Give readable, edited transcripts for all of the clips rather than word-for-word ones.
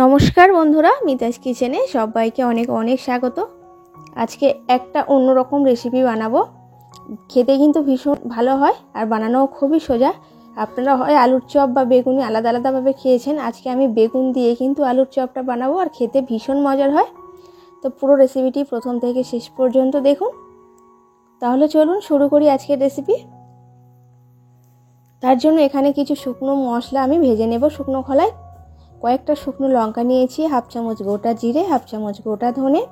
নমস্কার বন্ধুরা, মিতাজ কিচেনে সবাইকে অনেক অনেক স্বাগত। আজকে একটা অন্যরকম রেসিপি বানাবো। খেতে কিন্তু ভীষণ ভালো হয় আর বানানোও খুবই সোজা। আপনারা হয় আলুর চপ বা বেগুনি আলাদা আলাদাভাবে খেয়েছেন, আজকে আমি বেগুন দিয়ে কিন্তু আলুর চপটা বানাবো আর খেতে ভীষণ মজার হয়। তো পুরো রেসিপিটি প্রথম থেকে শেষ পর্যন্ত দেখুন। তাহলে চলুন শুরু করি আজকের রেসিপি। তার জন্য এখানে কিছু শুকনো মশলা আমি ভেজে নেব শুকনো খোলায়। কয়েকটা শুকনো লঙ্কা নিয়েছি, হাফ চামচ গোটা জিরে, হাফ চামচ গোটা ধনে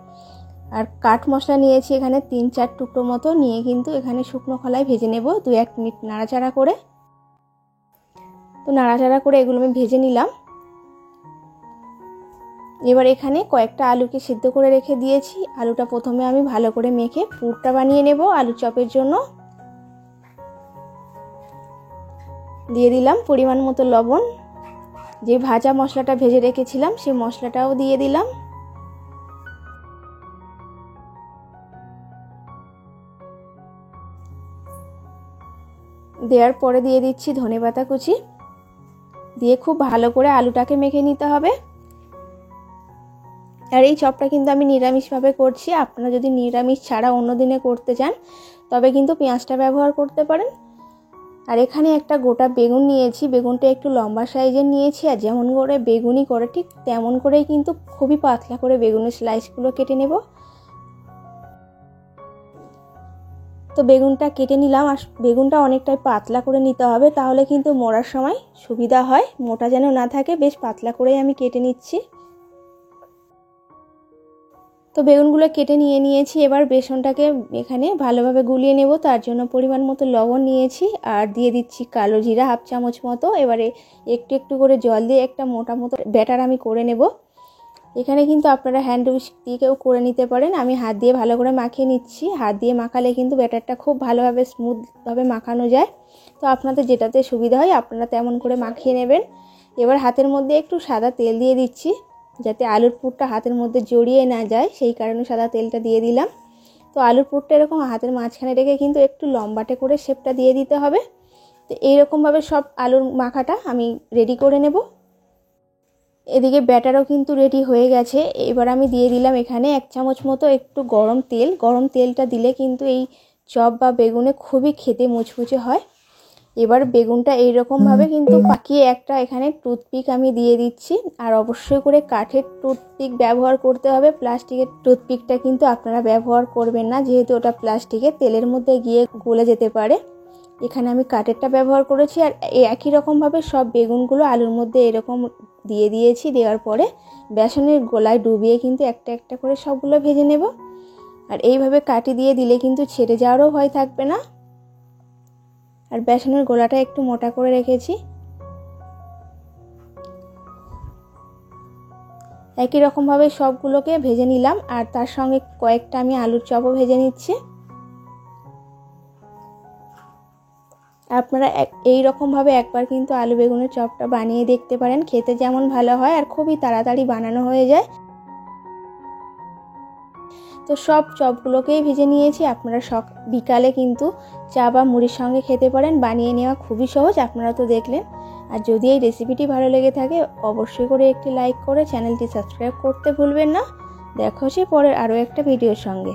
আর কাঠ মশলা নিয়েছি এখানে 3-4 টুকরো মতো নিয়ে কিন্তু এখানে শুকনো খোলায় ভেজে নেব 2-1 মিনিট নাড়াচাড়া করে। তো নাড়াচাড়া করে এগুলো আমি ভেজে নিলাম। এবার এখানে কয়েকটা আলুকে সিদ্ধ করে রেখে দিয়েছি। আলুটা প্রথমে আমি ভালো করে মেখে পুরটা বানিয়ে নেব আলু চপের জন্য। দিয়ে দিলাম পরিমাণ মতো লবণ, যে ভাজা মশলাটা ভেজে রেখেছিলাম সেই মশলাটাও দিয়ে দিলাম। দেওয়ার পরে দিয়ে দিচ্ছি ধনেপাতা কুচি, দিয়ে খুব ভালো করে আলুটাকে মেখে নিতে হবে। আর এই চপটা কিন্তু আমি নিরামিষভাবে করছি। আপনারা যদি নিরামিষ ছাড়া অন্য দিনে করতে চান তবে কিন্তু পেঁয়াজটা ব্যবহার করতে পারেন। আর এখানে একটা গোটা বেগুন নিয়েছি, বেগুনটা একটু লম্বা সাইজের নিয়েছি। আর যেমন করে বেগুনি করে ঠিক তেমন করেই কিন্তু খুবই পাতলা করে বেগুনের স্লাইসগুলো কেটে নেব। তো বেগুনটা কেটে নিলাম। আর বেগুনটা অনেকটাই পাতলা করে নিতে হবে, তাহলে কিন্তু মোড়ার সময় সুবিধা হয়, মোটা যেন না থাকে। বেশ পাতলা করেই আমি কেটে নিচ্ছি। তো বেগুনগুলো কেটে নিয়েছি। এবার বেসনটাকে এখানে ভালোভাবে গুলিয়ে নেব। তার জন্য পরিমাণ মতো লবণ নিয়েছি আর দিয়ে দিচ্ছি কালো জিরা হাফ চামচ মতো। এবারে একটু একটু করে জল দিয়ে একটা মোটা মতো ব্যাটার আমি করে নেব। এখানে কিন্তু আপনারা হ্যান্ড উইস্ক দিয়েও করে নিতে পারেন। আমি হাত দিয়ে ভালো করে মাখিয়ে নিচ্ছি। হাত দিয়ে মাখালে কিন্তু ব্যাটারটা খুব ভালোভাবে স্মুথভাবে মাখানো যায়। তো আপনাদের যেটাতে সুবিধা হয় আপনারা তেমন করে মাখিয়ে নেবেন। এবার হাতের মধ্যে একটু সাদা তেল দিয়ে দিচ্ছি, যাতে আলুর পুরটা হাতের মধ্যে জড়িয়ে না যায়, সেই কারণে সাদা তেলটা দিয়ে দিলাম। তো আলুর পুরটা এরকম হাতের মাঝখানে রেখে কিন্তু একটু লম্বাটে করে শেপটা দিয়ে দিতে হবে। তো এইরকমভাবে সব আলুর মাখাটা আমি রেডি করে নেব। এদিকে ব্যাটারও কিন্তু রেডি হয়ে গেছে। এবার আমি দিয়ে দিলাম এখানে 1 চামচ মতো একটু গরম তেল। গরম তেলটা দিলে কিন্তু এই চপ বা বেগুনে খুবই খেতে মুচমুচে হয়। এবার বেগুনটা এইরকমভাবে কিন্তু পাকিয়ে একটা এখানে টুথপিক আমি দিয়ে দিচ্ছি। আর অবশ্যই করে কাঠের টুথপিক ব্যবহার করতে হবে, প্লাস্টিকের টুথপিকটা কিন্তু আপনারা ব্যবহার করবেন না, যেহেতু ওটা প্লাস্টিকের, তেলের মধ্যে গিয়ে গলে যেতে পারে। এখানে আমি কাঠেরটা ব্যবহার করেছি। আর একই রকমভাবে সব বেগুনগুলো আলুর মধ্যে এরকম দিয়ে দিয়েছি। দেওয়ার পরে বেসনের গোলায় ডুবিয়ে কিন্তু একটা একটা করে সবগুলো ভেজে নেব। আর এইভাবে কাটি দিয়ে দিলে কিন্তু ছেড়ে যাওয়ারও ভয় থাকবে না। আর বেসনের গোলাটা একটু মোটা করে রেখেছি। একই রকমভাবে সবগুলোকে ভেজে নিলাম। আর তার সঙ্গে কয়েকটা আমি আলুর চপও ভেজে নিচ্ছি। আপনারা এই রকমভাবে একবার কিন্তু আলু বেগুনের চপটা বানিয়ে দেখতে পারেন। খেতে যেমন ভালো হয় আর খুবই তাড়াতাড়ি বানানো হয়ে যায়। তো সব চপগুলোকেই ভেজে নিয়েছি। আপনারা বিকালে কিন্তু চা বা মুড়ির সঙ্গে খেতে পারেন। বানিয়ে নেওয়া খুবই সহজ, আপনারা তো দেখলেন। আর যদি এই রেসিপিটি ভালো লেগে থাকে অবশ্যই করে একটি লাইক করে চ্যানেলটি সাবস্ক্রাইব করতে ভুলবেন না। দেখা হচ্ছে পরের আরও একটা ভিডিওর সঙ্গে।